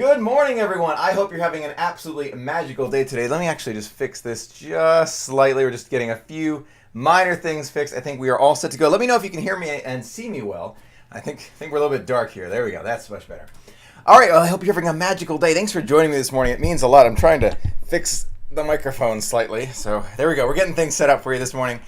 Good morning, everyone. I hope you're having an absolutely magical day today. Let me actually just fix this just slightly. We're just getting a few minor things fixed. I think we are all set to go. Let me know if you can hear me and see me well. I think we're a little bit dark here. There we go. That's much better. All right. Well, I hope you're having a magical day. Thanks for joining me this morning. It means a lot. I'm trying to fix the microphone slightly. So there we go. We're getting things set up for you this morning.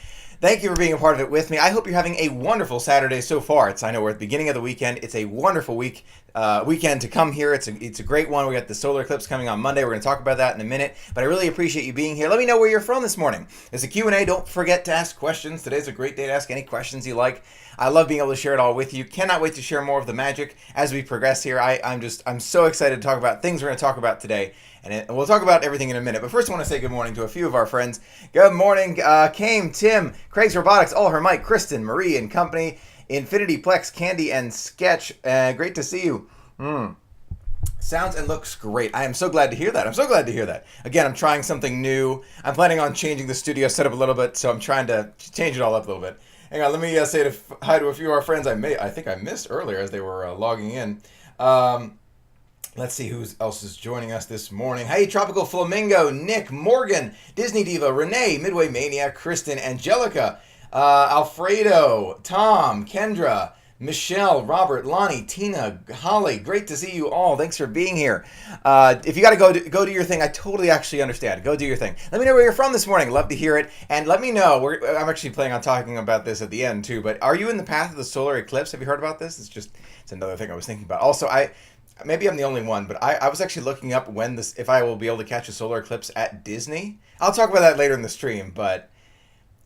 Thank you for being a part of it with me. I hope you're having a wonderful Saturday so far. I know we're at the beginning of the weekend. It's a wonderful weekend to come here. It's a great one. We got the solar eclipse coming on Monday. We're going to talk about that in a minute. But I really appreciate you being here. Let me know where you're from this morning. There's a Q&A. Don't forget to ask questions. Today's a great day to ask any questions you like. I love being able to share it all with you. Cannot wait to share more of the magic as we progress here. I'm so excited to talk about things we're going to talk about today. And we'll talk about everything in a minute. But first, I want to say good morning to a few of our friends. Good morning, Kame, Tim, Craig's Robotics, All Her Mike, Kristen, Marie and Company, Infinity Plex, Candy, and Sketch. Great to see you. Sounds and looks great. I am so glad to hear that. Again, I'm trying something new. I'm planning on changing the studio setup a little bit, so I'm trying to change it all up a little bit. Hang on, let me say hi to a few of our friends I think I missed earlier as they were logging in. Let's see who else is joining us this morning. Hey, Tropical Flamingo, Nick, Morgan, Disney Diva, Renee, Midway Maniac, Kristen, Angelica, Alfredo, Tom, Kendra, Michelle, Robert, Lonnie, Tina, Holly. Great to see you all. Thanks for being here. If you got to go do your thing, I totally actually understand. Go do your thing. Let me know where you're from this morning. Love to hear it. And let me know. I'm actually planning on talking about this at the end too. But are you in the path of the solar eclipse? Have you heard about this? It's another thing I was thinking about. Also, maybe I'm the only one, but I was actually looking up if I will be able to catch a solar eclipse at Disney. I'll talk about that later in the stream, but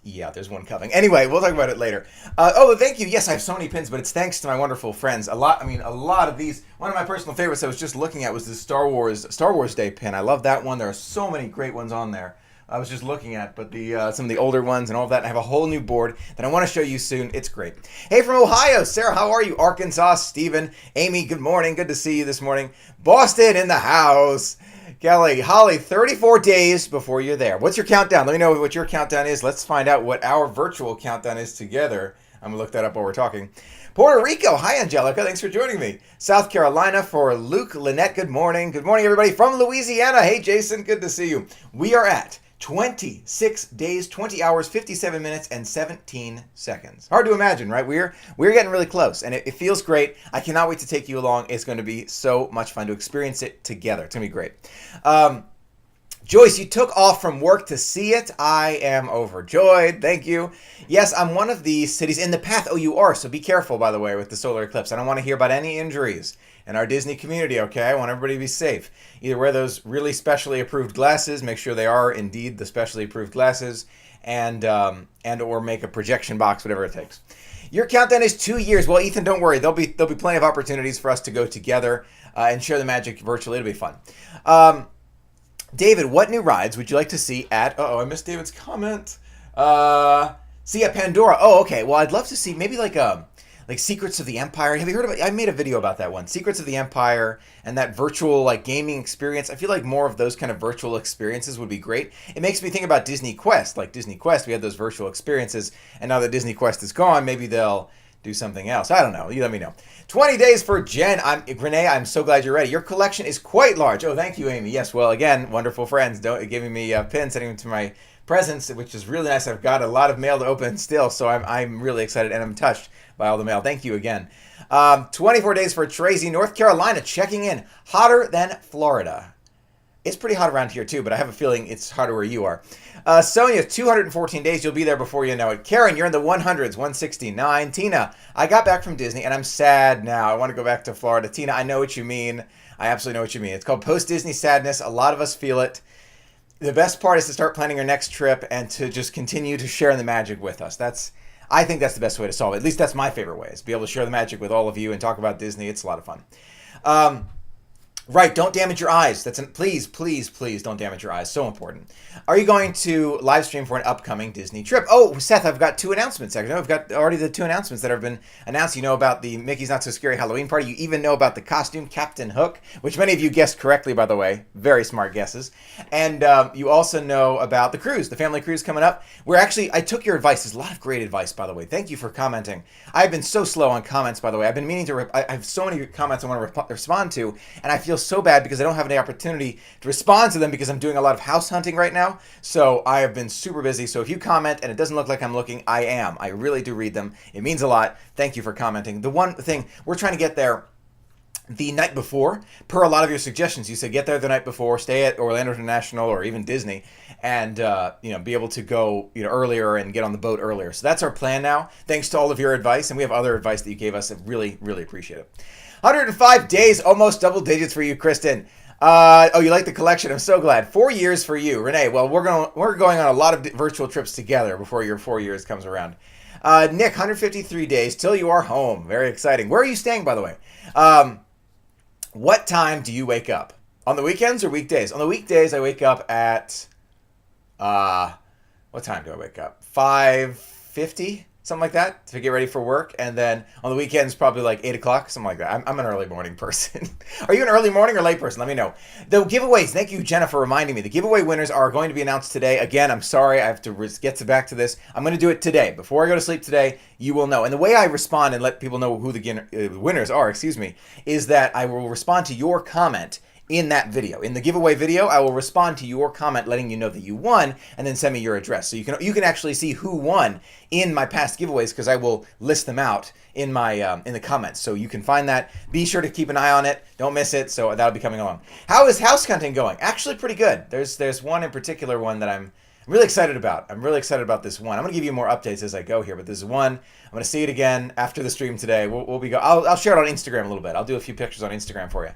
yeah, there's one coming. Anyway, we'll talk about it later. Thank you. Yes, I have so many pins, but it's thanks to my wonderful friends. A lot of these. One of my personal favorites I was just looking at was the Star Wars Day pin. I love that one. There are so many great ones on there. I was just looking at, but some of the older ones and all of that. I have a whole new board that I want to show you soon. It's great. Hey, from Ohio, Sarah, how are you? Arkansas, Stephen, Amy, good morning. Good to see you this morning. Boston in the house. Kelly, Holly, 34 days before you're there. What's your countdown? Let me know what your countdown is. Let's find out what our virtual countdown is together. I'm going to look that up while we're talking. Puerto Rico, hi, Angelica. Thanks for joining me. South Carolina for Luke, Lynette, good morning. Good morning, everybody. From Louisiana, hey, Jason, good to see you. We are at 26 days, 20 hours, 57 minutes, and 17 seconds. Hard to imagine, right? We're getting really close, and it feels great. I cannot wait to take you along. It's going to be so much fun to experience it together. It's going to be great. Joyce, you took off from work to see it. I am overjoyed. Thank you. Yes, I'm one of the cities in the path. Oh, you are, so be careful, by the way, with the solar eclipse. I don't want to hear about any injuries in our Disney community, okay? I want everybody to be safe. Either wear those really specially approved glasses, make sure they are indeed the specially approved glasses, and or make a projection box, whatever it takes. Your countdown is 2 years. Well, Ethan, don't worry. There'll be plenty of opportunities for us to go together and share the magic virtually. It'll be fun. David, what new rides would you like to see at... I missed David's comment. See at Pandora. Oh, okay. Well, I'd love to see maybe like Secrets of the Empire. Have you heard about? I made a video about that one. Secrets of the Empire and that virtual gaming experience. I feel like more of those kind of virtual experiences would be great. It makes me think about Disney Quest. Like Disney Quest, we had those virtual experiences, and now that Disney Quest is gone, maybe they'll do something else. I don't know. You let me know. 20 days for Jen. Renee, I'm so glad you're ready. Your collection is quite large. Oh, thank you, Amy. Yes, well, again, wonderful friends giving me a pin, sending them to my presents, which is really nice. I've got a lot of mail to open still, so I'm really excited, and I'm touched by all the mail. Thank you again. 24 days for Tracy, North Carolina, checking in. Hotter than Florida. It's pretty hot around here too, but I have a feeling it's hotter where you are. Sonia, 214 days. You'll be there before you know it. Karen, you're in the 100s, 169. Tina, I got back from Disney and I'm sad now. I want to go back to Florida. Tina, I know what you mean. I absolutely know what you mean. It's called post-Disney sadness. A lot of us feel it. The best part is to start planning your next trip and to just continue to share the magic with us. I think that's the best way to solve it. At least that's my favorite way, is to be able to share the magic with all of you and talk about Disney. It's a lot of fun. Right, don't damage your eyes. Please, please, please don't damage your eyes. So important. Are you going to live stream for an upcoming Disney trip? Oh, Seth, I've got 2 announcements. Actually, I've got already the 2 announcements that have been announced. You know about the Mickey's Not So Scary Halloween party. You even know about the costume Captain Hook, which many of you guessed correctly, by the way. Very smart guesses. And you also know about the cruise, the family cruise coming up. I took your advice. There's a lot of great advice, by the way. Thank you for commenting. I've been so slow on comments, by the way. I've been meaning to. I have so many comments I want to respond to, and I feel so bad because I don't have any opportunity to respond to them because I'm doing a lot of house hunting right now. So I have been super busy. So if you comment and it doesn't look like I'm looking, I am. I really do read them. It means a lot. Thank you for commenting. The one thing, we're trying to get there the night before, per a lot of your suggestions. You said get there the night before, stay at Orlando International or even Disney, and be able to go earlier and get on the boat earlier. So that's our plan now. Thanks to all of your advice, and we have other advice that you gave us. I really, really appreciate it. 105 days, almost double digits for you, Kristen. You like the collection? I'm so glad. 4 years for you, Renee. Well, we're going on a lot of virtual trips together before your 4 years comes around. Nick, 153 days till you are home. Very exciting. Where are you staying, by the way? What time do you wake up? On the weekends or weekdays? On the weekdays, I wake up at, what time do I wake up? 5:50, something like that, to get ready for work. And then on the weekends, probably like 8 o'clock, something like that. I'm an early morning person. Are you an early morning or late person? Let me know. The giveaways, thank you, Jenna, for reminding me. The giveaway winners are going to be announced today. Again, I'm sorry, I have to get back to this. I'm going to do it today. Before I go to sleep today, you will know. And the way I respond and let people know who the winners are, is that I will respond to your comment in that video. In the giveaway video, I will respond to your comment letting you know that you won, and then send me your address. So you can actually see who won in my past giveaways, because I will list them out in my in the comments. So you can find that. Be sure to keep an eye on it. Don't miss it. So that'll be coming along. How is house hunting going? Actually pretty good. There's one in particular one that I'm really excited about. I'm really excited about this one. I'm going to give you more updates as I go here, but this is one. I'm going to see it again after the stream today. I'll share it on Instagram a little bit. I'll do a few pictures on Instagram for you.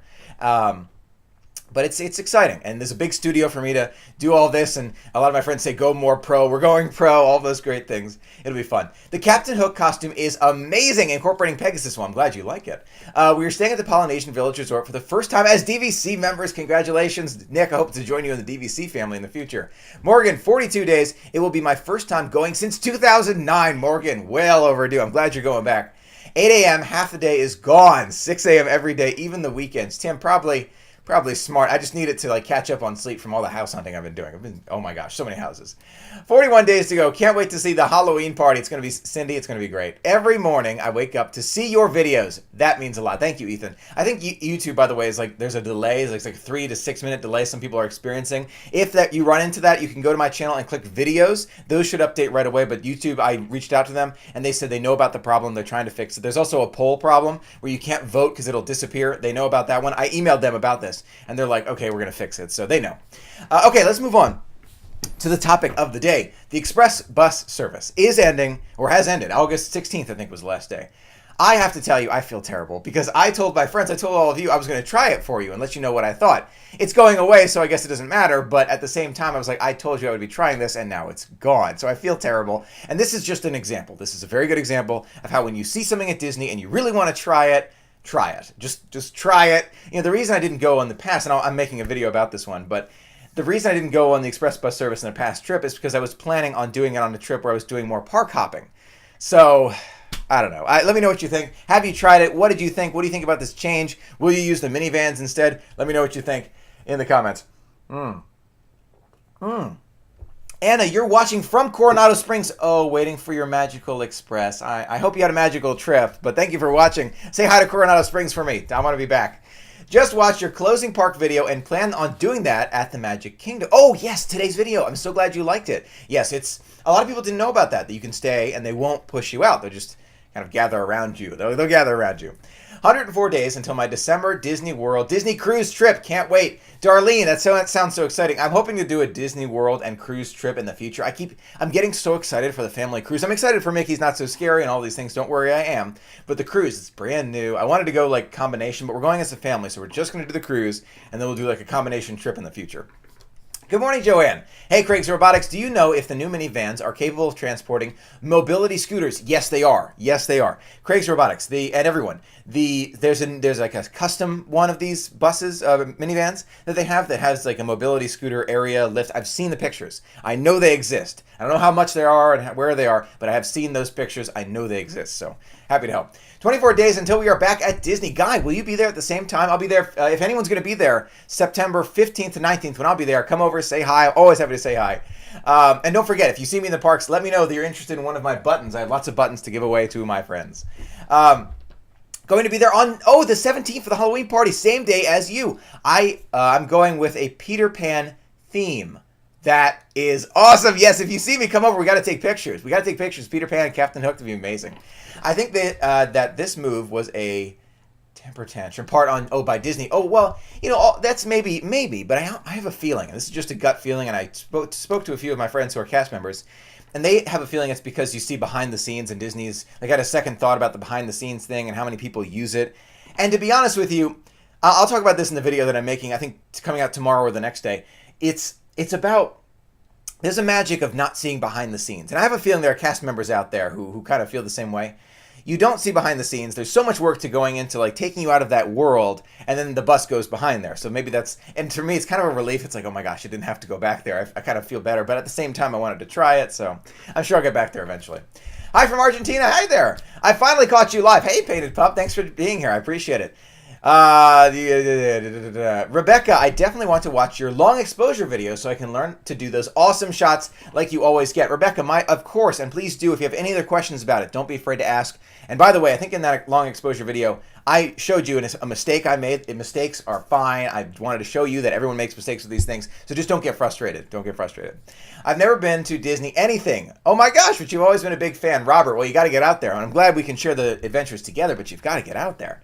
But it's exciting, and there's a big studio for me to do all this, and a lot of my friends say, go more pro. We're going pro, all those great things. It'll be fun. The Captain Hook costume is amazing, incorporating Pegasus. Well, I'm glad you like it. We are staying at the Polynesian Village Resort for the first time as DVC members. Congratulations, Nick. I hope to join you in the DVC family in the future. Morgan, 42 days. It will be my first time going since 2009. Morgan, well overdue. I'm glad you're going back. 8 a.m., half the day is gone. 6 a.m. every day, even the weekends. Tim, probably smart. I just need it to catch up on sleep from all the house hunting I've been doing. Oh my gosh, so many houses. 41 days to go. Can't wait to see the Halloween party. It's going to be, Cindy, it's going to be great. Every morning I wake up to see your videos. That means a lot. Thank you, Ethan. I think YouTube, by the way, is there's a delay. It's like 3 to 6 minute delay some people are experiencing. If you run into that, you can go to my channel and click videos. Those should update right away. But YouTube, I reached out to them and they said they know about the problem. They're trying to fix it. There's also a poll problem where you can't vote because it'll disappear. They know about that one. I emailed them about this. And they're like, okay, we're going to fix it. So they know. Okay, let's move on to the topic of the day. The express bus service is ending, or has ended. August 16th, I think, was the last day. I have to tell you, I feel terrible because I told my friends, I told all of you I was going to try it for you and let you know what I thought. It's going away, so I guess it doesn't matter. But at the same time, I was like, I told you I would be trying this, and now it's gone. So I feel terrible. And this is just an example. This is a very good example of how when you see something at Disney and you really want to try it, try it. Just try it. The reason I didn't go in the past, and I'm making a video about this one, but the reason I didn't go on the express bus service in a past trip is because I was planning on doing it on a trip where I was doing more park hopping. So, I don't know. Let me know what you think. Have you tried it? What did you think? What do you think about this change? Will you use the minivans instead? Let me know what you think in the comments. Anna, you're watching from Coronado Springs. Oh, waiting for your magical express. I hope you had a magical trip, but thank you for watching. Say hi to Coronado Springs for me. I want to be back. Just watched your closing park video and plan on doing that at the Magic Kingdom. Oh, yes, today's video. I'm so glad you liked it. Yes, a lot of people didn't know about that you can stay and they won't push you out. They'll just kind of gather around you. They'll gather around you. 104 days until my December Disney cruise trip. Can't wait. Darlene, that sounds so exciting. I'm hoping to do a Disney World and cruise trip in the future. I'm getting so excited for the family cruise. I'm excited for Mickey's Not So Scary and all these things. Don't worry, I am. But the cruise, it's brand new. I wanted to go combination, but we're going as a family, so we're just going to do the cruise, and then we'll do a combination trip in the future. Good morning, Joanne. Hey, Craig's Robotics. Do you know if the new minivans are capable of transporting mobility scooters? Yes, they are. Yes, they are. Craig's Robotics. And everyone. There's a custom one of these buses, minivans that they have that has a mobility scooter area lift. I've seen the pictures. I know they exist. I don't know how much they are and where they are, but I have seen those pictures. I know they exist. So happy to help. 24 days until we are back at Disney. Guy, will you be there at the same time? I'll be there. If anyone's going to be there, September 15th to 19th, when I'll be there, come over, say hi. I'm always happy to say hi. And don't forget, if you see me in the parks, let me know that you're interested in one of my buttons. I have lots of buttons to give away to my friends. Going to be there on, the 17th for the Halloween party, same day as you. I'm going with a Peter Pan theme. That is awesome. Yes, if you see me, come over. We got to take pictures. Peter Pan and Captain Hook to be amazing. I think that that this move was a temper tantrum part on by Disney. Oh well, that's maybe, but I have a feeling, and this is just a gut feeling, and I spoke to a few of my friends who are cast members, and they have a feeling it's because you see behind the scenes, and Disney's like had a second thought about the behind the scenes thing and how many people use it. And to be honest with you, I'll talk about this in the video that I'm making. I think it's coming out tomorrow or the next day. It's about, there's a magic of not seeing behind the scenes. And I have a feeling there are cast members out there who kind of feel the same way. You don't see behind the scenes. There's so much work to going into like taking you out of that world, and then the bus goes behind there. So maybe that's, and to me it's kind of a relief. It's like, oh my gosh, I didn't have to go back there. I kind of feel better, but at the same time I wanted to try it, so I'm sure I'll get back there eventually. Hi from Argentina. Hi there. I finally caught you live. Hey, Painted Pup. Thanks for being here. I appreciate it. Rebecca, I definitely want to watch your long exposure video so I can learn to do those awesome shots like you always get. Rebecca, of course, and please do, if you have any other questions about it, don't be afraid to ask. And by the way, I think in that long exposure video, I showed you a mistake I made. Mistakes are fine. I wanted to show you that everyone makes mistakes with these things, so just don't get frustrated. I've never been to Disney anything. Oh my gosh, but you've always been a big fan. Robert, well, you got to get out there, and I'm glad we can share the adventures together, but you've got to get out there.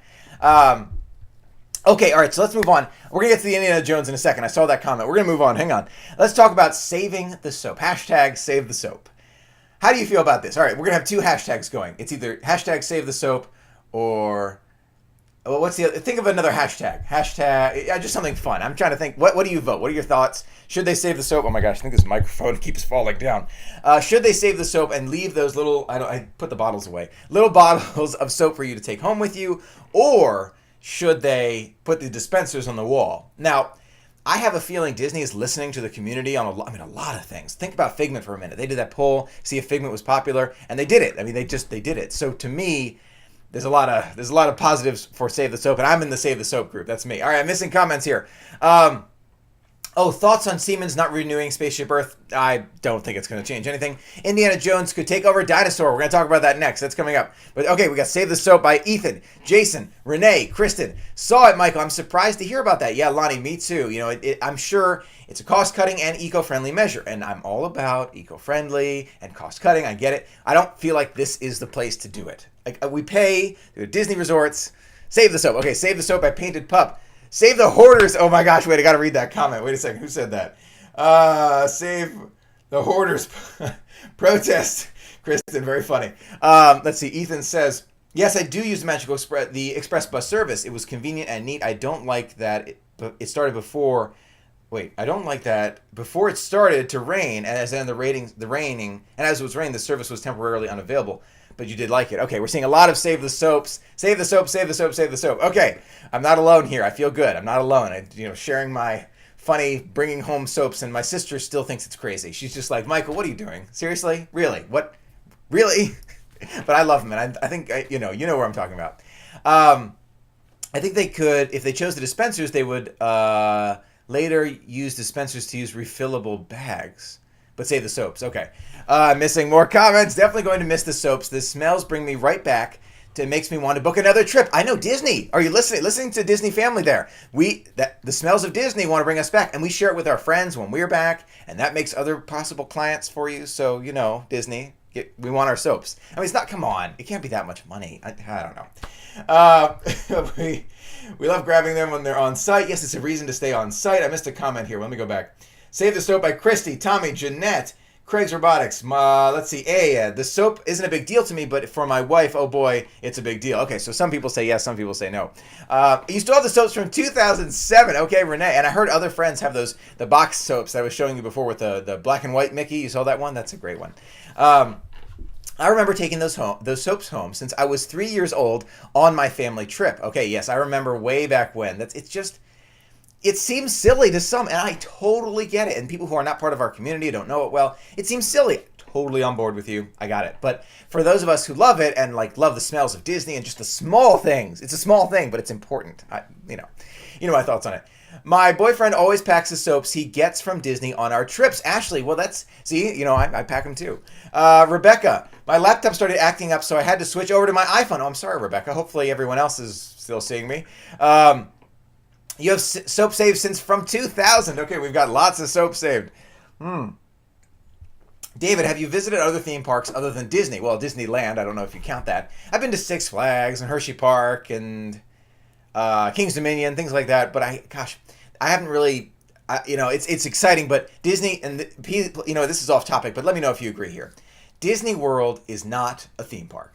Okay, all right, so let's move on. We're going to get to the Indiana Jones in a second. I saw that comment. We're going to move on. Hang on. Let's talk about saving the soap. Hashtag save the soap. How do you feel about this? All right, we're going to have two hashtags going. It's either hashtag save the soap or, well, what's the other? Think of another hashtag. Hashtag, just something fun. I'm trying to think. What do you vote? What are your thoughts? Should they save the soap? Oh my gosh, I think this microphone keeps falling down. Should they save the soap and leave those little, I put the bottles away, little bottles of soap for you to take home with you, or should they put the dispensers on the wall? Now, I have a feeling Disney is listening to the community on a lot of things. Think about Figment for a minute. They did that poll, see if Figment was popular, and they did it. I mean, they did it. So to me, there's a lot of positives for Save the Soap, and I'm in the Save the Soap group. That's me. All right, I'm missing comments here. Thoughts on Siemens not renewing Spaceship Earth? I don't think it's going to change anything. Indiana Jones could take over Dinosaur. We're going to talk about that next. That's coming up. But okay, we got Save the Soap by Ethan, Jason, Renee, Kristen. Saw it, Michael. I'm surprised to hear about that. Yeah, Lonnie, me too. I'm sure it's a cost-cutting and eco-friendly measure, and I'm all about eco-friendly and cost-cutting. I get it. I don't feel like this is the place to do it. Like, we pay Disney resorts. Save the Soap. Okay, Save the Soap by Painted Pup. Save the hoarders. Oh my gosh, wait, I got to read that comment. Wait a second. Who said that? Save the hoarders. Protest. Kristen, very funny. Let's see. Ethan says, yes, I do use the Express bus service. It was convenient and neat. I don't like that it started before. Wait, I don't like that before it started to rain, and as it was raining, the service was temporarily unavailable. But you did like it. Okay, we're seeing a lot of save the soaps. Save the soap, save the soap, save the soap. Okay, I'm not alone here. I feel good. I'm not alone. Sharing my funny bringing home soaps, and my sister still thinks it's crazy. She's just like, Michael, what are you doing? Seriously? Really? What? Really? But I love them, and I think, you know where I'm talking about. I think they could, if they chose the dispensers, they would later use dispensers to use refillable bags. But save the soaps. Okay. Missing more comments. Definitely going to miss the soaps. The smells bring me right back. It makes me want to book another trip. I know, Disney. Are you listening? Listening to Disney family there. The smells of Disney want to bring us back. And we share it with our friends when we're back. And that makes other possible clients for you. So, Disney, we want our soaps. I mean, it's not, come on. It can't be that much money. I don't know. We love grabbing them when they're on site. Yes, it's a reason to stay on site. I missed a comment here. Let me go back. Save the Soap by Christy, Tommy, Jeanette, Craig's Robotics. Let's see. The soap isn't a big deal to me, but for my wife, oh boy, it's a big deal. Okay, so some people say yes, some people say no. You still have the soaps from 2007. Okay, Renee. And I heard other friends have the box soaps that I was showing you before with the black and white Mickey. You saw that one? That's a great one. I remember taking those soaps home since I was 3 years old on my family trip. Okay, yes, I remember way back when. It seems silly to some, and I totally get it. And people who are not part of our community, don't know it well, it seems silly. Totally on board with you. I got it. But for those of us who love it and love the smells of Disney and just the small things, it's a small thing, but it's important. You know my thoughts on it. My boyfriend always packs the soaps he gets from Disney on our trips. Ashley, well, I pack them too. Rebecca, My laptop started acting up, so I had to switch over to my iPhone. Oh, I'm sorry, Rebecca. Hopefully everyone else is still seeing me. You have soap saved since from 2000. Okay, we've got lots of soap saved. David, have you visited other theme parks other than Disney? Well, Disneyland, I don't know if you count that. I've been to Six Flags and Hershey Park and King's Dominion, things like that. But I haven't really, it's exciting. But Disney, and this is off topic, but let me know if you agree here. Disney World is not a theme park.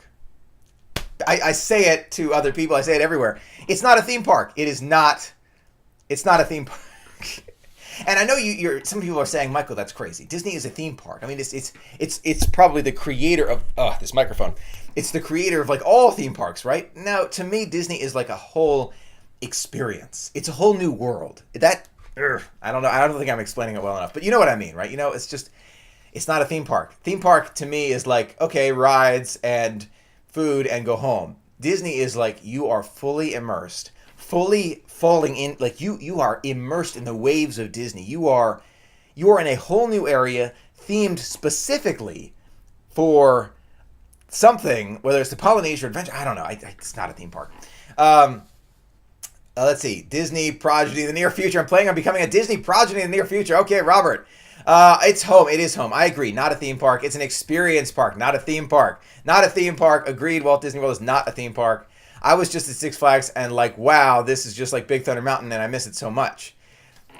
I say it to other people. I say it everywhere. It's not a theme park. It is not. It's not a theme park. And I know some people are saying, Michael, that's crazy. Disney is a theme park. I mean, it's probably the creator of this microphone. It's the creator of like all theme parks, right? Now, to me, Disney is like a whole experience. It's a whole new world. I don't know. I don't think I'm explaining it well enough, but you know what I mean, right? It's not a theme park. Theme park to me is like, okay, rides and food and go home. Disney is like you are fully immersed, fully falling in, like you are immersed in the waves of Disney. You are in a whole new area themed specifically for something, whether it's the Polynesian adventure. I don't know. It's not a theme park. Let's see. Disney progeny in the near future. I'm planning on becoming a Disney progeny in the near future. Okay, Robert. It's home. It is home. I agree. Not a theme park. It's an experience park, not a theme park. Not a theme park. Agreed. Walt Disney World is not a theme park. I was just at Six Flags and like, wow, this is just like Big Thunder Mountain and I miss it so much.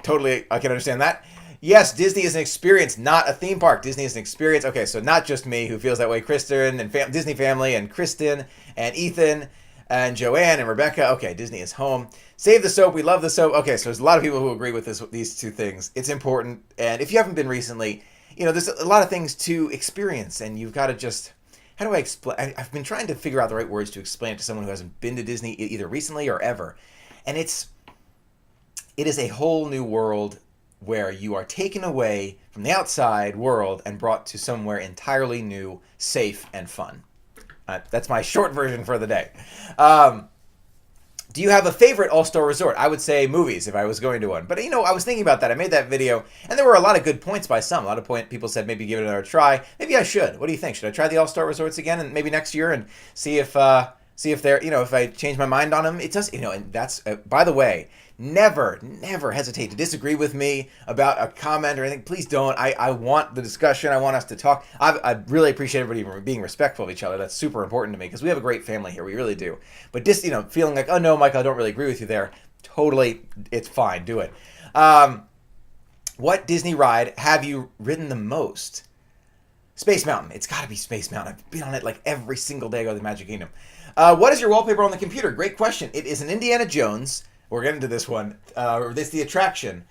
Totally, I can understand that. Yes, Disney is an experience, not a theme park. Disney is an experience. Okay, so not just me who feels that way. Kristen and Disney family and Kristen and Ethan and Joanne and Rebecca. Okay, Disney is home. Save the soap. We love the soap. Okay, so there's a lot of people who agree with these two things. It's important. And if you haven't been recently, there's a lot of things to experience and you've got to just... How do I explain? I've been trying to figure out the right words to explain it to someone who hasn't been to Disney either recently or ever. And it is a whole new world where you are taken away from the outside world and brought to somewhere entirely new, safe, and fun. That's my short version for the day. Do you have a favorite all-star resort? I would say movies if I was going to one. But, I was thinking about that. I made that video, and there were a lot of good points by some. A lot of people said maybe give it another try. Maybe I should. What do you think? Should I try the all-star resorts again and maybe next year and see if they're, if I change my mind on them? It does, and that's, by the way, never hesitate to disagree with me about a comment or anything. Please don't. I want the discussion. I want us to talk. I really appreciate everybody being respectful of each other. That's super important to me because we have a great family here. We really do. But just, feeling like, oh no, Michael, I don't really agree with you there. Totally, it's fine. Do it. What Disney ride have you ridden the most? Space Mountain. It's got to be Space Mountain. I've been on it like every single day I go to the Magic Kingdom. What is your wallpaper on the computer? Great question. It is an Indiana Jones. We're getting to this one. This is the attraction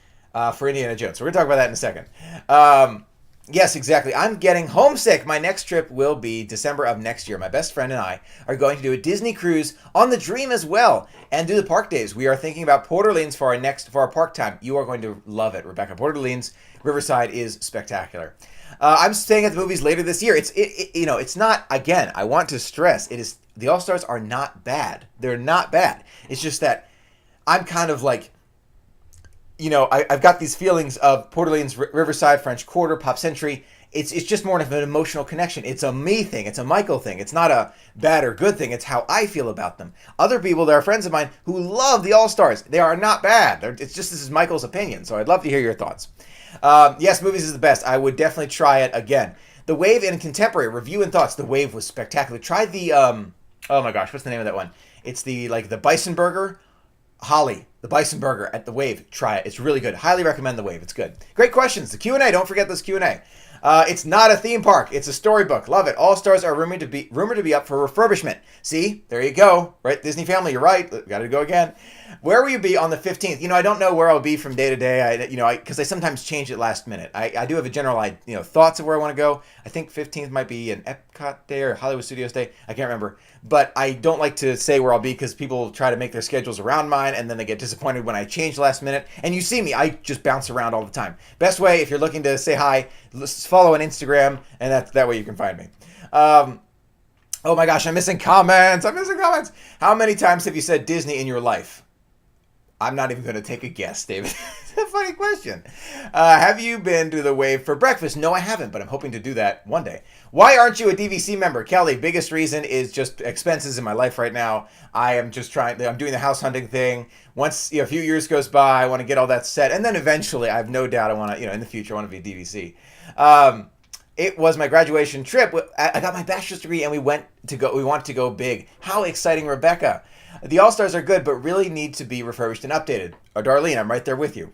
for Indiana Jones. So we're going to talk about that in a second. Yes, exactly. I'm getting homesick. My next trip will be December of next year. My best friend and I are going to do a Disney cruise on the Dream as well and do the park days. We are thinking about Port Orleans for our park time. You are going to love it, Rebecca. Port Orleans, Riverside is spectacular. I'm staying at the movies later this year. It's not, again, I want to stress, the All-Stars are not bad. They're not bad. It's just that I'm kind of like, I've got these feelings of Port Orleans, Riverside, French Quarter, Pop Century. It's just more of an emotional connection. It's a me thing. It's a Michael thing. It's not a bad or good thing. It's how I feel about them. Other people, there are friends of mine who love the All-Stars. They are not bad. It's just, this is Michael's opinion. So I'd love to hear your thoughts. Yes, movies is the best. I would definitely try it again. The Wave in Contemporary, review and thoughts. The Wave was spectacular. Try the, oh my gosh, what's the name of that one? It's the Bison Burger. Holly, the Bison Burger at the Wave. Try it. It's really good. Highly recommend the Wave. It's good. Great questions. The Q&A. Don't forget this Q&A. It's not a theme park. It's a storybook. Love it. All Stars are rumored to be up for refurbishment. See? There you go. Right? Disney family, you're right. Got to go again. Where will you be on the 15th? I don't know where I'll be from day to day. Because I sometimes change it last minute. I do have a general, thoughts of where I want to go. I think 15th might be an Epcot Day or Hollywood Studios Day. I can't remember. But I don't like to say where I'll be because people try to make their schedules around mine and then they get disappointed when I change last minute. And you see me, I just bounce around all the time. Best way, if you're looking to say hi, follow on Instagram, and that way you can find me. Oh my gosh, I'm missing comments. How many times have you said Disney in your life? I'm not even going to take a guess, David. It's a funny question. Have you been to the Wave for breakfast? No, I haven't, but I'm hoping to do that one day. Why aren't you a DVC member? Kelly, biggest reason is just expenses in my life right now. I'm doing the house hunting thing. Once a few years goes by, I want to get all that set. And then eventually, I have no doubt I want to, in the future, I want to be a DVC. It was my graduation trip. I got my bachelor's degree and we wanted to go big. How exciting, Rebecca. The All-Stars are good, but really need to be refurbished and updated. Or Darlene, I'm right there with you.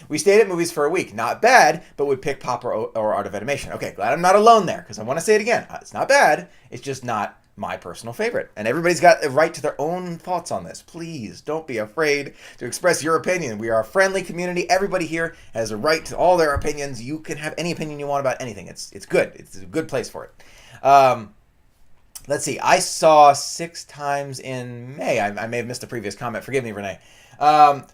We stayed at movies for a week. Not bad, but would pick Pop or Art of Animation. Okay, glad I'm not alone there, because I want to say it again. It's not bad. It's just not my personal favorite. And everybody's got a right to their own thoughts on this. Please, don't be afraid to express your opinion. We are a friendly community. Everybody here has a right to all their opinions. You can have any opinion you want about anything. It's good. It's a good place for it. Let's see. I saw 6 times in May. I may have missed a previous comment. Forgive me, Renee. I'm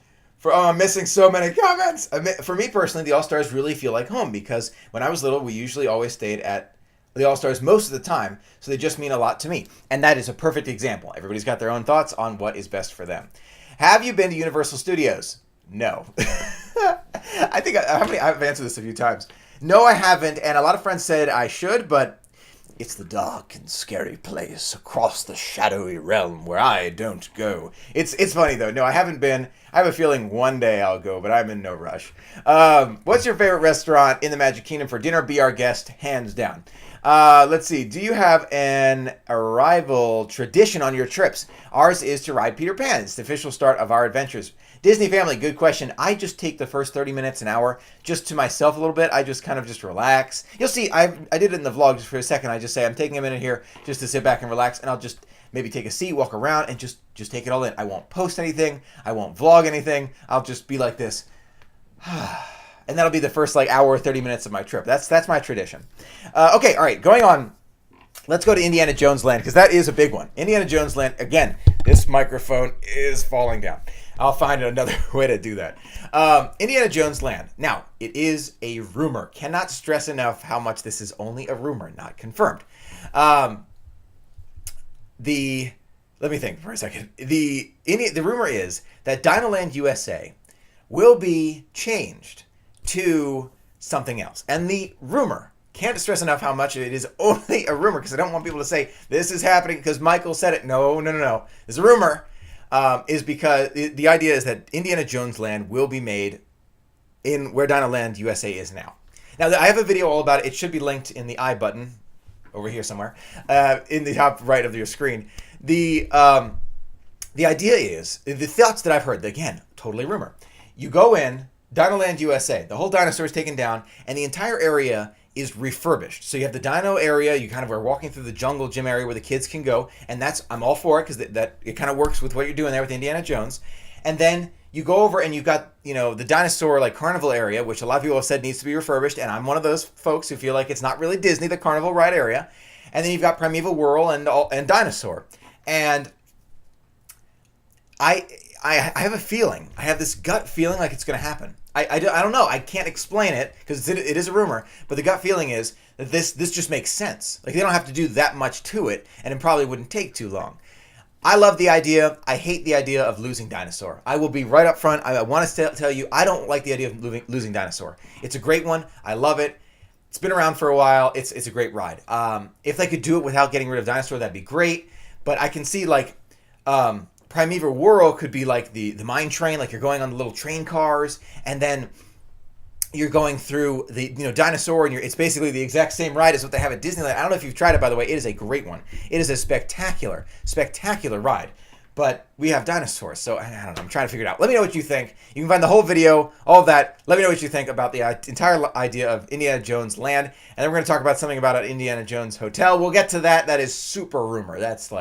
missing so many comments. For me personally, the All-Stars really feel like home because when I was little, we usually always stayed at the All-Stars most of the time, so they just mean a lot to me. And that is a perfect example. Everybody's got their own thoughts on what is best for them. Have you been to Universal Studios? No. I think I've answered this a few times. No, I haven't, and a lot of friends said I should, but it's the dark and scary place across the shadowy realm where I don't go. It's funny, though. No, I haven't been. I have a feeling one day I'll go, but I'm in no rush. What's your favorite restaurant in the Magic Kingdom for dinner? Be our guest, hands down. Let's see. Do you have an arrival tradition on your trips? Ours is to ride Peter Pan. It's the official start of our adventures. Disney family, good question. I just take the first 30 minutes, an hour, just to myself a little bit. I just kind of just relax. You'll see, I did it in the vlog just for a second. I just say I'm taking a minute here just to sit back and relax, and I'll just maybe take a seat, walk around, and just take it all in. I won't post anything. I won't vlog anything. I'll just be like this. And that'll be the first hour or 30 minutes of my trip. That's my tradition. Okay, all right, going on. Let's go to Indiana Jones Land, because that is a big one. Indiana Jones Land, again, this microphone is falling down. I'll find another way to do that. Indiana Jones Land. Now, it is a rumor. Cannot stress enough how much this is only a rumor, not confirmed. Let me think for a second. The rumor is that Dinoland USA will be changed to something else. And the rumor, can't stress enough how much it is only a rumor, because I don't want people to say, this is happening because Michael said it. No. It's a rumor. Is because the idea is that Indiana Jones Land will be made in where Dinoland USA is now. Now, I have a video all about it. It should be linked in the I button over here somewhere, in the top right of your screen. The idea is, the thoughts that I've heard, again, totally rumor. You go in, Dinoland USA, the whole dinosaur is taken down, and the entire area is refurbished. So you have the dino area, you kind of are walking through the jungle gym area where the kids can go, and I'm all for it, because that it kind of works with what you're doing there with Indiana Jones. And then you go over and you've got, the dinosaur carnival area, which a lot of people have said needs to be refurbished, and I'm one of those folks who feel like it's not really Disney, the carnival ride area. And then you've got Primeval Whirl and Dinosaur. And I have a feeling, I have this gut feeling like it's going to happen. I don't know. I can't explain it because it is a rumor, but the gut feeling is that this just makes sense. They don't have to do that much to it, and it probably wouldn't take too long. I love the idea. I hate the idea of losing Dinosaur. I will be right up front. I want to tell you, I don't like the idea of losing Dinosaur. It's a great one. I love it. It's been around for a while. It's a great ride. If they could do it without getting rid of Dinosaur, that'd be great. But I can see Primeval Whirl could be like the mine train, you're going on the little train cars, and then you're going through the Dinosaur, and it's basically the exact same ride as what they have at Disneyland. I don't know if you've tried it, by the way. It is a great one. It is a spectacular ride. But we have dinosaurs, so I don't know. I'm trying to figure it out. Let me know what you think. You can find the whole video, all of that. Let me know what you think about the entire idea of Indiana Jones Land, and then we're going to talk about something about an Indiana Jones Hotel. We'll get to that. That is super rumor. That's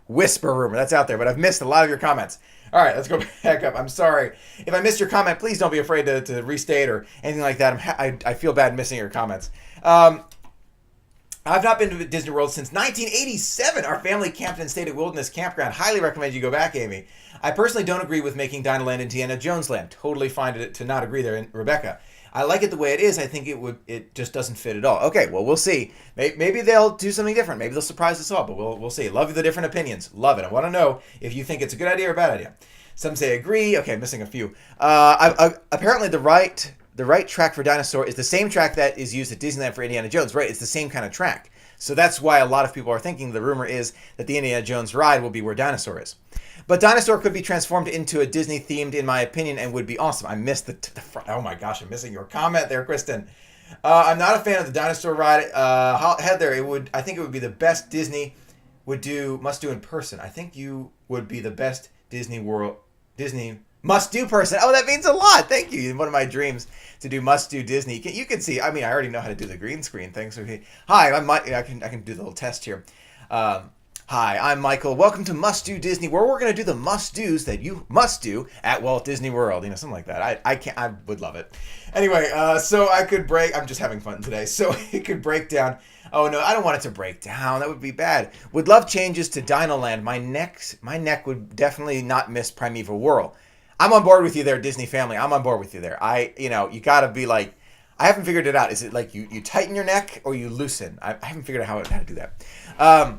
whisper rumor. That's out there, but I've missed a lot of your comments. All right, let's go back up. I'm sorry. If I missed your comment, please don't be afraid to restate or anything like that. I feel bad missing your comments. I've not been to Disney World since 1987. Our family camped and stayed at Wilderness Campground. Highly recommend you go back, Amy. I personally don't agree with making Dinoland Indiana Jones Land. Totally find it to not agree there, Rebecca. I like it the way it is. I think it just doesn't fit at all. Okay, well, we'll see. Maybe they'll do something different. Maybe they'll surprise us all, but we'll see. Love the different opinions. Love it. I want to know if you think it's a good idea or a bad idea. Some say agree. Okay, missing a few. Apparently the right track for Dinosaur is the same track that is used at Disneyland for Indiana Jones. Right, it's the same kind of track. So that's why a lot of people are thinking, the rumor is that the Indiana Jones ride will be where Dinosaur is. But Dinosaur could be transformed into a Disney themed, in my opinion, and would be awesome. I missed the front. Oh my gosh, I'm missing your comment there, Kristen. I'm not a fan of the Dinosaur ride. Heather, I think it would be the best Disney must do in person. I think you would be the best Disney must do person. Oh, that means a lot. Thank you. One of my dreams to do must do Disney. You can see. I mean, I already know how to do the green screen thing. So hi, I can do the little test here. Hi, I'm Michael. Welcome to Must Do Disney, where we're going to do the must-dos that you must do at Walt Disney World. You know, something like that. I would love it. Anyway, so I could break. I'm just having fun today. So it could break down. Oh no, I don't want it to break down. That would be bad. Would love changes to Dino Land. My neck would definitely not miss Primeval Whirl. I'm on board with you there, Disney family. I'm on board with you there. You got to be like, I haven't figured it out. Is it like you tighten your neck or you loosen? I haven't figured out how to do that.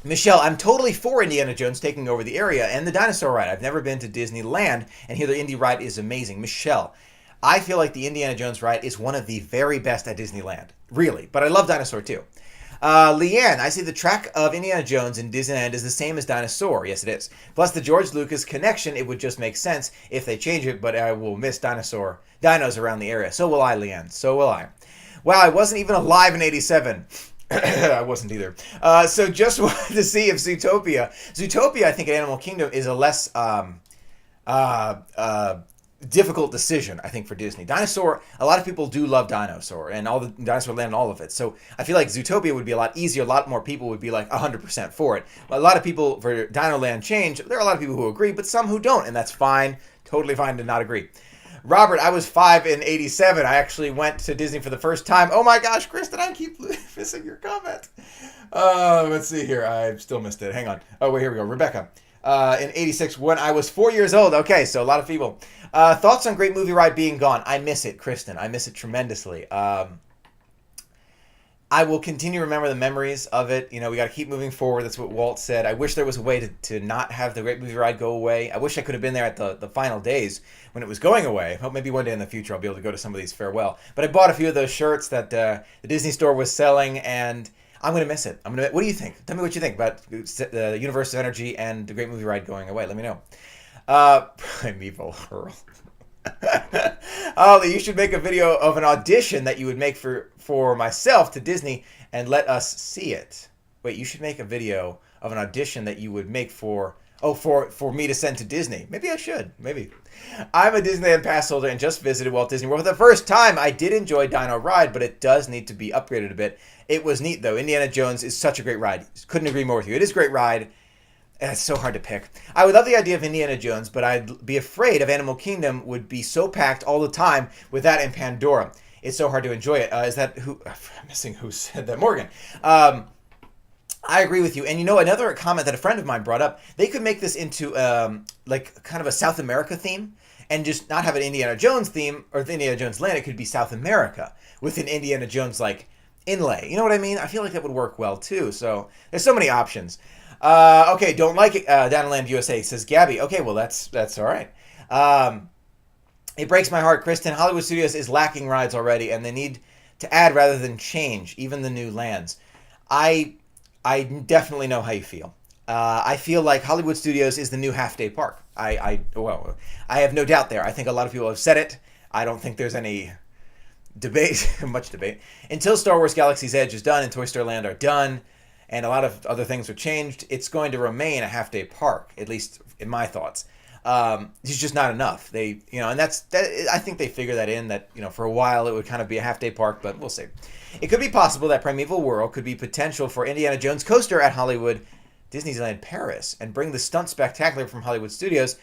Michelle, I'm totally for Indiana Jones taking over the area and the dinosaur ride. I've never been to Disneyland, and here the Indy ride is amazing. Michelle, I feel like the Indiana Jones ride is one of the very best at Disneyland. Really. But I love Dinosaur, too. Leanne, I see the track of Indiana Jones in Disneyland is the same as Dinosaur. Yes, it is. Plus the George Lucas connection, it would just make sense if they change it, but I will miss dinos around the area. So will I, Leanne. So will I. Wow, I wasn't even alive in 87. I wasn't either. So just wanted to see if Zootopia, I think at Animal Kingdom is a less difficult decision, I think, for Disney. Dinosaur, a lot of people do love Dinosaur and all the Dinosaur Land and all of it. So I feel like Zootopia would be a lot easier. A lot more people would be like 100% for it. A lot of people for Dino Land change. There are a lot of people who agree, but some who don't, and that's fine. Totally fine to not agree. Robert, I was 5 in 87. I actually went to Disney for the first time. Oh my gosh, Kristen, I keep missing your comment. Let's see here. I still missed it. Hang on. Oh, wait, here we go. Rebecca. In 86, when I was 4 years old. Okay, so a lot of people. Thoughts on Great Movie Ride being gone? I miss it, Kristen. I miss it tremendously. I will continue to remember the memories of it. You know, we got to keep moving forward. That's what Walt said. I wish there was a way to not have the Great Movie Ride go away. I wish I could have been there at the final days when it was going away. I hope maybe one day in the future I'll be able to go to some of these farewell. But I bought a few of those shirts that the Disney store was selling, and I'm going to miss it. What do you think? Tell me what you think about the Universe of Energy and the Great Movie Ride going away. Let me know. Primeval Whirl. Oh, you should make a video of an audition that you would make for myself to Disney and let us see it. Wait, you should make a video of an audition that you would make for me to send to Disney. Maybe I should. Maybe. I'm a Disneyland pass holder and just visited Walt Disney World for the first time. I did enjoy Dino Ride, but it does need to be upgraded a bit. It was neat, though. Indiana Jones is such a great ride. Couldn't agree more with you. It is a great ride. And it's so hard to pick. I would love the idea of Indiana Jones, but I'd be afraid of Animal Kingdom would be so packed all the time with that and Pandora. It's so hard to enjoy it. Is that who? I'm missing who said that. Morgan. I agree with you. And you know, another comment that a friend of mine brought up, they could make this into like kind of a South America theme and just not have an Indiana Jones theme or the Indiana Jones land. It could be South America with an Indiana Jones like inlay. You know what I mean? I feel like that would work well too. So there's so many options. Okay, don't like it. Downland USA says Gabby. Okay, well that's all right. It breaks my heart, Kristen. Hollywood Studios is lacking rides already, and they need to add rather than change, even the new lands. I definitely know how you feel. I feel like Hollywood Studios is the new half-day park. I have no doubt there. I think a lot of people have said it. I don't think there's any debate, much debate. Until Star Wars Galaxy's Edge is done and Toy Story Land are done, and a lot of other things are changed, it's going to remain a half-day park, at least in my thoughts. It's just not enough. And I think they figure that in, that, for a while it would kind of be a half-day park, but we'll see. It could be possible that Primeval Whirl could be potential for Indiana Jones coaster at Hollywood Disneyland Paris and bring the stunt spectacular from Hollywood Studios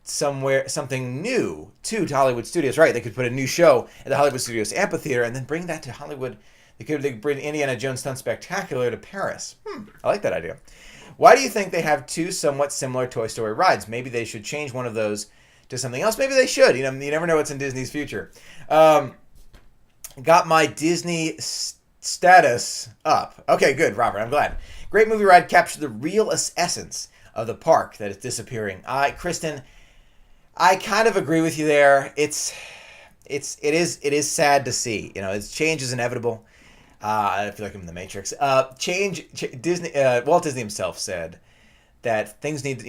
something new to Hollywood Studios. Right, they could put a new show at the Hollywood Studios amphitheater and then bring that to Hollywood. They could bring Indiana Jones Stunt Spectacular to Paris. I like that idea. Why do you think they have two somewhat similar Toy Story rides? Maybe they should change one of those to something else. Maybe they should. You never know what's in Disney's future. Got my Disney status up. Okay, good, Robert. I'm glad. Great Movie Ride captured the real essence of the park that is disappearing. Kristen, I kind of agree with you there. It is sad to see. Change is inevitable. I feel like I'm in the Matrix. Disney. Walt Disney himself said that things need.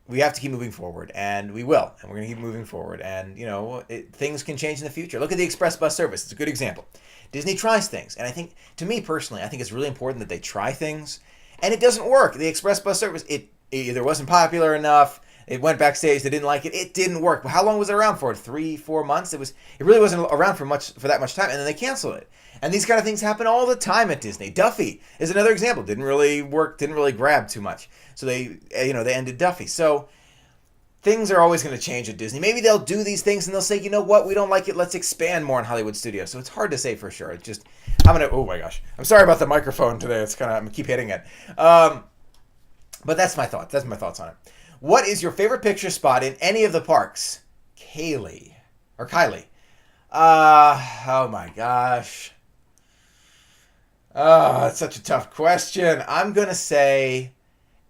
We have to keep moving forward, and we will, and we're going to keep moving forward. And things can change in the future. Look at the express bus service; it's a good example. Disney tries things, and I think, to me personally, I think it's really important that they try things, and it doesn't work. The express bus service, it either wasn't popular enough. It went backstage. They didn't like it. It didn't work. But how long was it around for? 3-4 months. It really wasn't around for that much time, and then they canceled it. And these kind of things happen all the time at Disney. Duffy is another example. Didn't really work. Didn't really grab too much. So they ended Duffy. So things are always going to change at Disney. Maybe they'll do these things and they'll say, you know what, we don't like it. Let's expand more in Hollywood Studios. So it's hard to say for sure. Oh my gosh. I'm sorry about the microphone today. I'm going to keep hitting it. But that's my thoughts. That's my thoughts on it. What is your favorite picture spot in any of the parks? Kylie. Oh my gosh. Oh, that's such a tough question. I'm going to say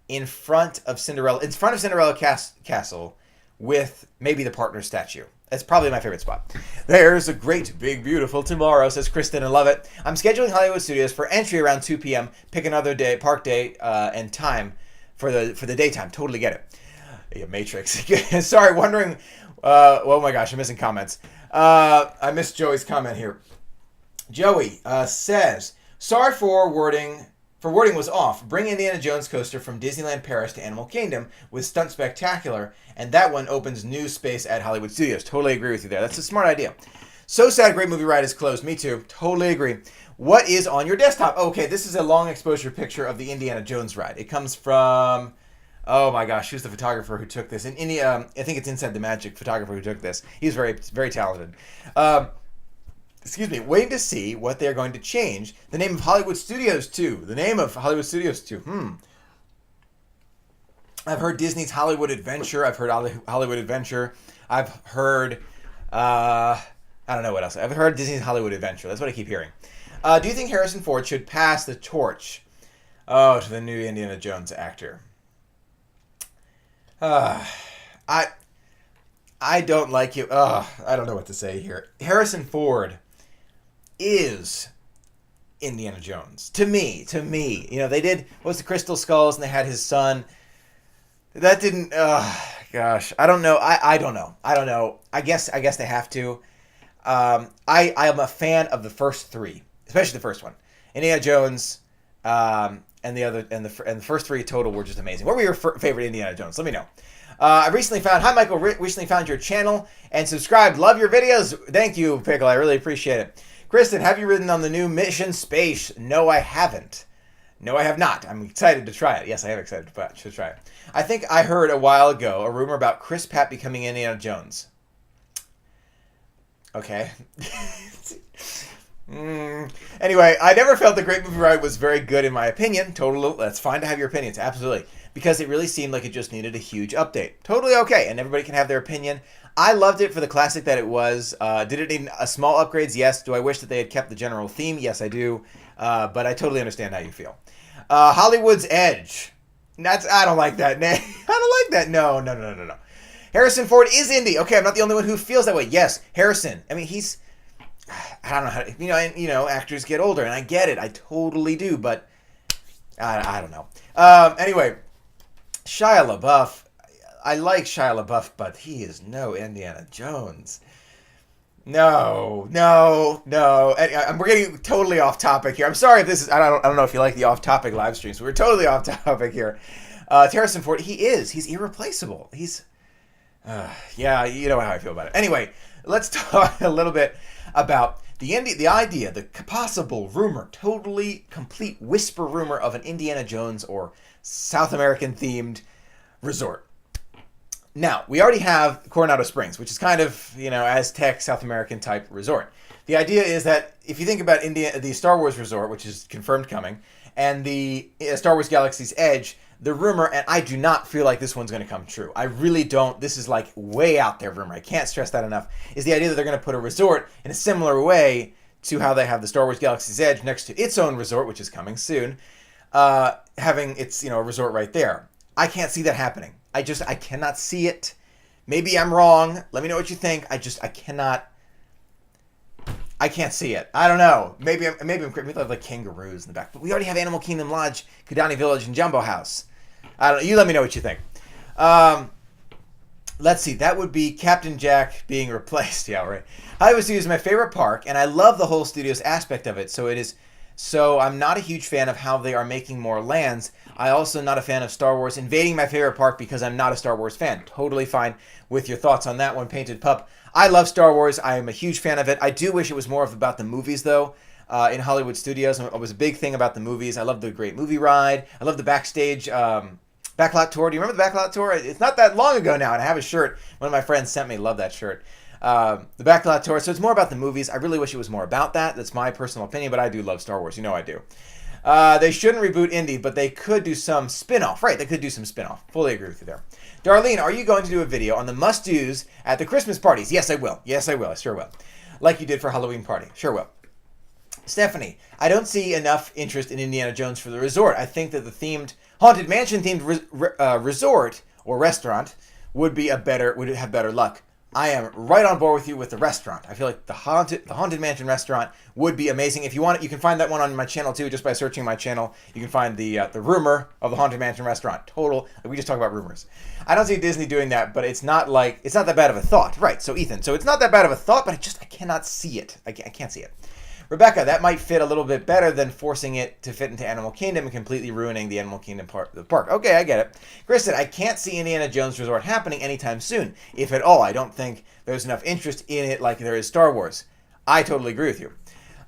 in front of Cinderella Castle with maybe the partner statue. That's probably my favorite spot. There's a great, big, beautiful tomorrow, says Kristen, and love it. I'm scheduling Hollywood Studios for entry around 2 p.m. Pick another day, park day, and time for the daytime. Totally get it. Yeah, Matrix. Sorry, wondering. Oh my gosh, I'm missing comments. I missed Joey's comment here. Joey says, sorry for wording. For wording was off. Bring Indiana Jones coaster from Disneyland Paris to Animal Kingdom with Stunt Spectacular, and that one opens new space at Hollywood Studios. Totally agree with you there. That's a smart idea. So sad Great Movie Ride is closed. Me too. Totally agree. What is on your desktop? Okay, this is a long exposure picture of the Indiana Jones ride. It comes from... Oh my gosh, who's the photographer who took this? I think it's Inside the Magic photographer who took this. He's very, very talented. Waiting to see what they're going to change. The name of Hollywood Studios 2. I've heard Disney's Hollywood Adventure. I've heard Hollywood Adventure. I've heard, I don't know what else. I've heard Disney's Hollywood Adventure. That's what I keep hearing. Do you think Harrison Ford should pass the torch to the new Indiana Jones actor? I don't like you. I don't know what to say here. Harrison Ford is Indiana Jones. To me. They did, what was the Crystal Skulls, and they had his son. That didn't, gosh. I don't know. I don't know. I guess they have to. I am a fan of the first three, especially the first one. Indiana Jones, and the first three total were just amazing. What were your favorite Indiana Jones? Let me know. I recently found your channel and subscribed. Love your videos. Thank you, Pickle. I really appreciate it. Kristen, have you ridden on the new Mission Space? No, I haven't. No, I have not. I'm excited to try it. Yes, I am excited to try it. I think I heard a while ago a rumor about Chris Pratt becoming Indiana Jones. Okay. Anyway, I never felt the Great Movie Ride was very good in my opinion. That's fine to have your opinions, absolutely. Because it really seemed like it just needed a huge update. Totally okay, and everybody can have their opinion. I loved it for the classic that it was. Did it need a small upgrades? Yes. Do I wish that they had kept the general theme? Yes, I do. But I totally understand how you feel. Hollywood's Edge. I don't like that. I don't like that. No. Harrison Ford is indie. Okay, I'm not the only one who feels that way. Yes, Harrison. I mean, I don't know how to, actors get older, and I get it. I totally do, but I don't know. Anyway, Shia LaBeouf. I like Shia LaBeouf, but he is no Indiana Jones. No. And we're getting totally off topic here. I'm sorry if this is, I don't know if you like the off topic live streams. We're totally off topic here. Harrison Ford, he's irreplaceable. Yeah, you know how I feel about it. Anyway, let's talk a little bit about the idea, the possible rumor, totally complete whisper rumor of an Indiana Jones or South American themed resort. Now, we already have Coronado Springs, which is kind of, Aztec, South American type resort. The idea is that if you think about the Star Wars resort, which is confirmed coming, and the Star Wars Galaxy's Edge, the rumor, and I do not feel like this one's going to come true. I really don't. This is like way out there rumor. I can't stress that enough. Is the idea that they're going to put a resort in a similar way to how they have the Star Wars Galaxy's Edge next to its own resort, which is coming soon, having its, a resort right there. I can't see that happening. I cannot see it Maybe I'm wrong. Let me know what you think. I can't see it. I don't know. Maybe I'm crazy. We have like kangaroos in the back, but we already have Animal Kingdom Lodge, Kidani Village, and Jumbo House. I don't know. You let me know what you think. Let's see. That would be Captain Jack being replaced. Yeah, right. Hollywood Studios is my favorite park, and I love the whole studios aspect of it. So I'm not a huge fan of how they are making more lands. I also not a fan of Star Wars invading my favorite park because I'm not a Star Wars fan. Totally fine with your thoughts on that one, Painted Pup. I love Star Wars. I am a huge fan of it. I do wish it was more about the movies, though, in Hollywood Studios. It was a big thing about the movies. I love the Great Movie Ride. I love the backstage backlot tour. Do you remember the backlot tour? It's not that long ago now, and I have a shirt. One of my friends sent me. Love that shirt. The backlot tour. So it's more about the movies. I really wish it was more about that. That's my personal opinion, but I do love Star Wars. You know I do. They shouldn't reboot Indy, but they could do some spin-off. Right, they could do some spin-off. Fully agree with you there. Darlene, are you going to do a video on the must-dos at the Christmas parties? Yes, I will. Yes, I will. I sure will. Like you did for Halloween party. Sure will. Stephanie, I don't see enough interest in Indiana Jones for the resort. I think that the Haunted Mansion-themed resort or restaurant would have better luck. I am right on board with you with the restaurant. I feel like the Haunted Mansion restaurant would be amazing. If you want it, you can find that one on my channel too. Just by searching my channel, you can find the rumor of the Haunted Mansion restaurant. We just talk about rumors. I don't see Disney doing that, but it's not that bad of a thought, right? So Ethan, it's not that bad of a thought, but I cannot see it. I can't see it. Rebecca, that might fit a little bit better than forcing it to fit into Animal Kingdom and completely ruining the Animal Kingdom part of the park. Okay, I get it. Chris said, I can't see Indiana Jones Resort happening anytime soon. If at all, I don't think there's enough interest in it like there is Star Wars. I totally agree with you.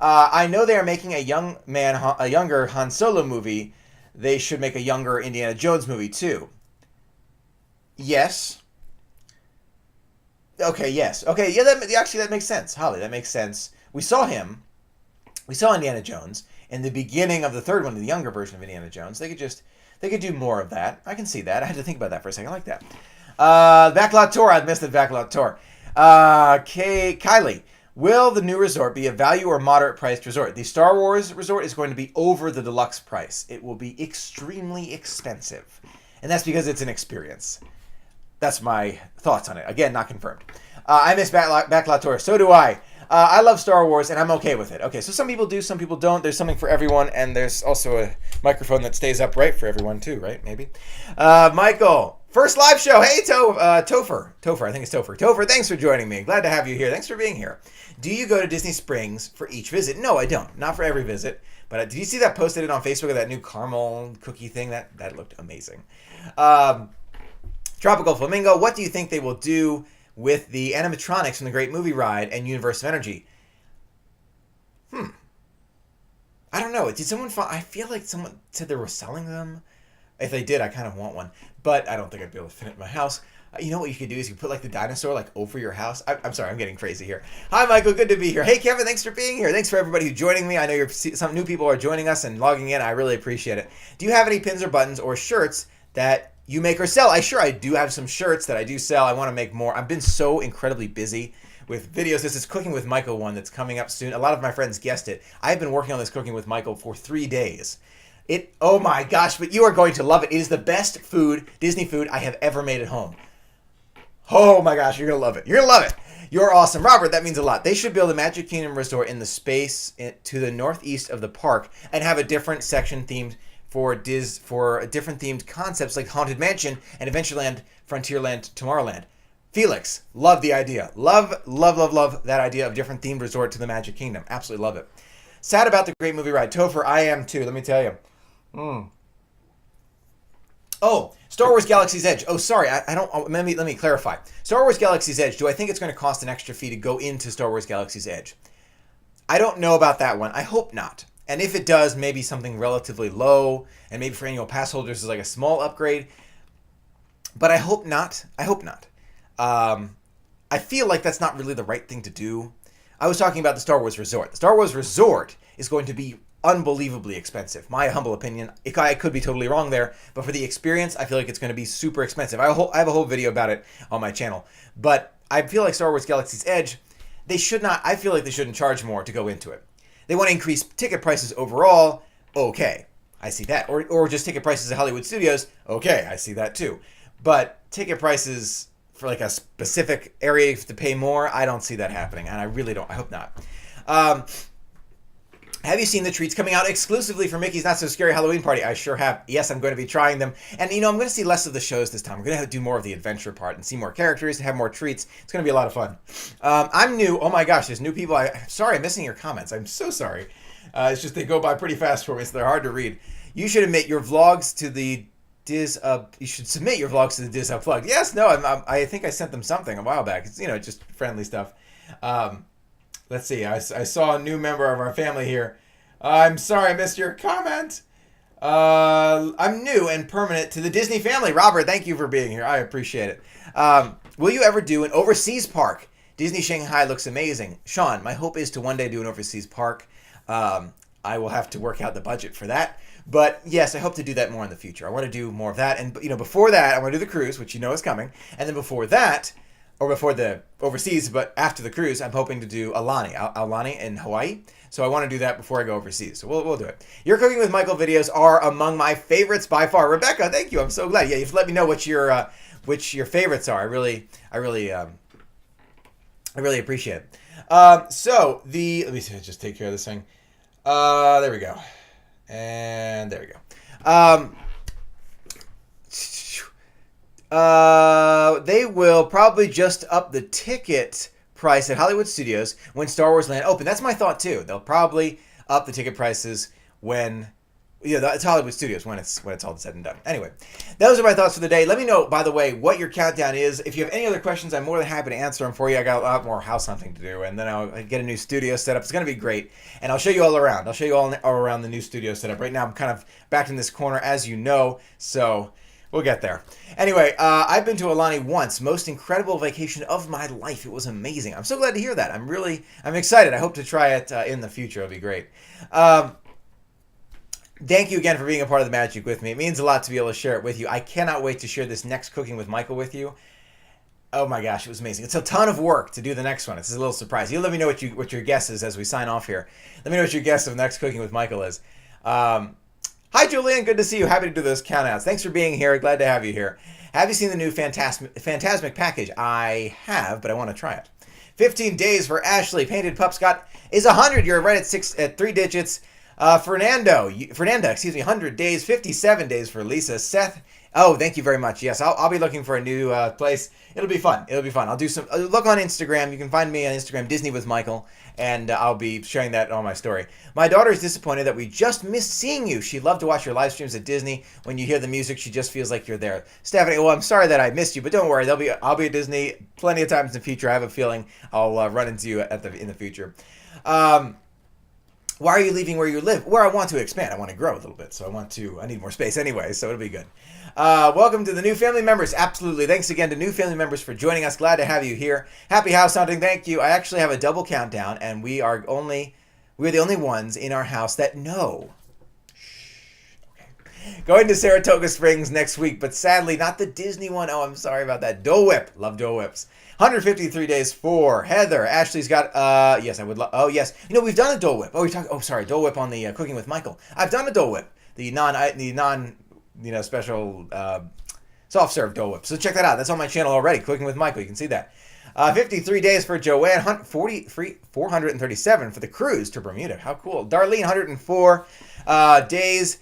I know they are making a younger Han Solo movie. They should make a younger Indiana Jones movie too. Yes. Okay, yes. Okay, yeah, that makes sense. Holly, that makes sense. We saw Indiana Jones in the beginning of the third one, the younger version of Indiana Jones. They could do more of that. I can see that. I had to think about that for a second. I like that. Backlot tour. I missed the backlot tour. Kylie, will the new resort be a value or moderate priced resort? The Star Wars resort is going to be over the deluxe price. It will be extremely expensive. And that's because it's an experience. That's my thoughts on it. Again, not confirmed. I miss backlot tour. So do I. I love Star Wars, and I'm okay with it. Okay, so some people do, some people don't. There's something for everyone, and there's also a microphone that stays upright for everyone, too, right? Maybe. Michael, first live show. Hey, Topher. I think it's Topher. Topher, thanks for joining me. Glad to have you here. Thanks for being here. Do you go to Disney Springs for each visit? No, I don't. Not for every visit. But did you see that post I did on Facebook of that new caramel cookie thing? That looked amazing. Tropical Flamingo, what do you think they will do with the animatronics from the Great Movie Ride and Universe of Energy? I don't know. Did someone I feel like someone said they were selling them. If they did, I kind of want one. But I don't think I'd be able to fit it in my house. You know what you could do is you put like the dinosaur like over your house. I'm sorry, I'm getting crazy here. Hi, Michael. Good to be here. Hey, Kevin. Thanks for being here. Thanks for everybody who's joining me. I know some new people are joining us and logging in. I really appreciate it. Do you have any pins or buttons or shirts that you make or sell? I do have some shirts that I do sell. I want to make more. I've been so incredibly busy with videos. This is Cooking with Michael one that's coming up soon. A lot of my friends guessed it. I've been working on this Cooking with Michael for 3 days. Oh my gosh, but you are going to love it. It is the best food, Disney food, I have ever made at home. Oh my gosh, you're going to love it. You're going to love it. You're awesome. Robert, that means a lot. They should build a Magic Kingdom resort in the space to the northeast of the park and have a different section themed for different themed concepts like Haunted Mansion and Adventureland, Frontierland, Tomorrowland. Felix, love the idea. Love that idea of different themed resort to the Magic Kingdom. Absolutely love it. Sad about the Great Movie Ride. Topher, I am too. Let me tell you. Oh, Star Wars Galaxy's Edge. Oh, sorry. I don't. Let me clarify. Star Wars Galaxy's Edge. Do I think it's going to cost an extra fee to go into Star Wars Galaxy's Edge? I don't know about that one. I hope not. And if it does, maybe something relatively low, and maybe for annual pass holders is like a small upgrade. But I hope not. I feel like that's not really the right thing to do. I was talking about the Star Wars Resort. The Star Wars Resort is going to be unbelievably expensive. My humble opinion. I could be totally wrong there, but for the experience, I feel like it's going to be super expensive. I have a whole video about it on my channel. But I feel like Star Wars Galaxy's Edge, I feel like they shouldn't charge more to go into it. They want to increase ticket prices overall. Okay, I see that. Or just ticket prices at Hollywood Studios. Okay, I see that too. But ticket prices for like a specific area to pay more. I don't see that happening, and I really don't. I hope not. Have you seen the treats coming out exclusively for Mickey's Not So Scary Halloween Party? I sure have. Yes, I'm going to be trying them. And, I'm going to see less of the shows this time. I'm going to do more of the adventure part and see more characters and have more treats. It's going to be a lot of fun. I'm new. Oh, my gosh. There's new people. Sorry, I'm missing your comments. I'm so sorry. It's just they go by pretty fast for me, so they're hard to read. You should admit your vlogs to the you should submit your vlogs to the Diz Unplugged. Yes, no, I think I sent them something a while back. It's, just friendly stuff. Let's see. I saw a new member of our family here. I'm sorry I missed your comment. I'm new and permanent to the Disney family. Robert, thank you for being here. I appreciate it. Will you ever do an overseas park? Disney Shanghai looks amazing. Sean, my hope is to one day do an overseas park. I will have to work out the budget for that. But yes, I hope to do that more in the future. I want to do more of that. And, before that, I want to do the cruise, which is coming. And then before that, or before the overseas, but after the cruise, I'm hoping to do Aulani in Hawaii. So I want to do that before I go overseas. So we'll do it. Your Cooking with Michael videos are among my favorites by far. Rebecca, thank you. I'm so glad. Yeah, you've let me know which your favorites are. I really appreciate it. Let me see, just take care of this thing. There we go. And there we go. They will probably just up the ticket price at Hollywood Studios when Star Wars Land open. That's my thought too. They'll probably up the ticket prices when it's Hollywood Studios when it's all said and done. Anyway, those are my thoughts for the day. Let me know, by the way, what your countdown is. If you have any other questions, I'm more than happy to answer them for you. I got a lot more house hunting to do, and then I'll get a new studio set up. It's going to be great, and I'll show you all around. I'll show you all around the new studio setup. Right now, I'm kind of back in this corner, as you know, so we'll get there. Anyway, I've been to Aulani once. Most incredible vacation of my life. It was amazing. I'm so glad to hear that. I'm excited. I hope to try it in the future. It'll be great. Thank you again for being a part of the magic with me. It means a lot to be able to share it with you. I cannot wait to share this next Cooking with Michael with you. Oh my gosh, it was amazing. It's a ton of work to do the next one. It's a little surprise. You let me know what your guess is as we sign off here. Let me know what your guess of next Cooking with Michael is. Hi, Julian. Good to see you. Happy to do those countouts. Thanks for being here. Glad to have you here. Have you seen the new Phantasmic package? I have, but I want to try it. 15 days for Ashley. Painted Pup Scott is 100. You're right at 3 digits. Fernanda, 100 days, 57 days for Lisa. Seth, thank you very much. Yes, I'll be looking for a new place. It'll be fun. I'll do some, look on Instagram. You can find me on Instagram, Disney with Michael, and I'll be sharing that on my story. My daughter is disappointed that we just missed seeing you. She loved to watch your live streams at Disney. When you hear the music, she just feels like you're there. Stephanie, well, I'm sorry that I missed you, but don't worry. I'll be at Disney plenty of times in the future. I have a feeling I'll run into you in the future. Why are you leaving where you live? Where I want to expand. I want to grow a little bit, so I need more space anyway, so it'll be good. Welcome to the new family members. Absolutely. Thanks again to new family members for joining us. Glad to have you here. Happy house hunting. Thank you. I actually have a double countdown, and we're the only ones in our house that know. Okay. Going to Saratoga Springs next week, but sadly not the Disney one. Oh, I'm sorry about that. Dole Whip. Love Dole Whips. 153 days for Heather. Ashley's got, yes, I would love, oh, yes. We've done a Dole Whip. Dole Whip on the Cooking with Michael. I've done a Dole Whip. The non special soft serve Dole Whip. So check that out. That's on my channel already, Cooking with Michael. You can see that. 53 days for Joanne. 437 for the cruise to Bermuda. How cool. Darlene, 104 days.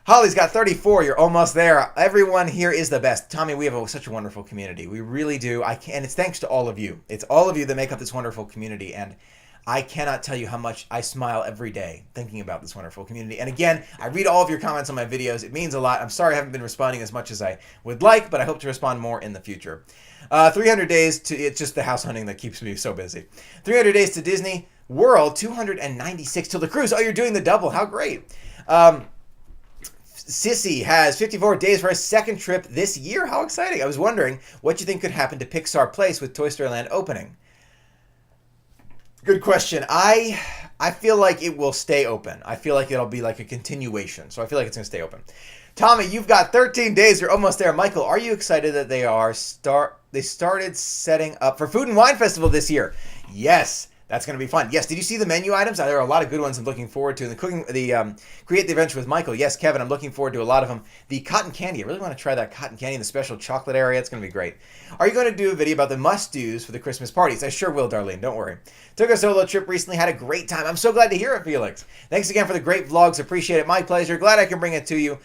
Holly's got 34. You're almost there. Everyone here is the best. Tommy, we have such a wonderful community. We really do. And it's thanks to all of you. It's all of you that make up this wonderful community. And I cannot tell you how much I smile every day thinking about this wonderful community. And again, I read all of your comments on my videos. It means a lot. I'm sorry I haven't been responding as much as I would like, but I hope to respond more in the future. 300 days to, it's just the house hunting that keeps me so busy. 300 days to Disney World, 296 till the cruise. Oh, you're doing the double. How great. Sissy has 54 days for a second trip this year. How exciting. I was wondering what you think could happen to Pixar Place with Toy Story Land opening. Good question. I feel like it will stay open. I feel like it'll be like a continuation. So I feel like it's going to stay open. Tommy, you've got 13 days. You're almost there. Michael, are you excited that they started setting up for Food and Wine Festival this year? Yes. That's going to be fun. Yes. Did you see the menu items? There are a lot of good ones I'm looking forward to. Create the Adventure with Michael. Yes, Kevin, I'm looking forward to a lot of them. The cotton candy. I really want to try that cotton candy in the special chocolate area. It's going to be great. Are you going to do a video about the must-dos for the Christmas parties? I sure will, Darlene. Don't worry. Took a solo trip recently. Had a great time. I'm so glad to hear it, Felix. Thanks again for the great vlogs. Appreciate it. My pleasure. Glad I can bring it to you.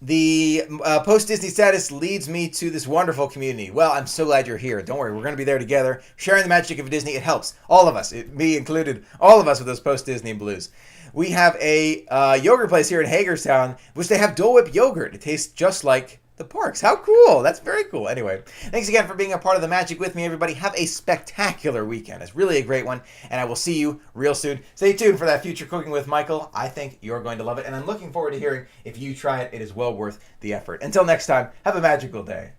The post-Disney status leads me to this wonderful community. Well, I'm so glad you're here. Don't worry, we're going to be there together, sharing the magic of Disney. It helps. All of us, me included, all of us with those post-Disney blues. We have a yogurt place here in Hagerstown, which they have Dole Whip yogurt. It tastes just like the parks. How cool. That's very cool. Anyway, thanks again for being a part of the magic with me, everybody. Have a spectacular weekend. It's really a great one, and I will see you real soon. Stay tuned for that future Cooking with Michael. I think you're going to love it, and I'm looking forward to hearing if you try it. It is well worth the effort. Until next time, have a magical day.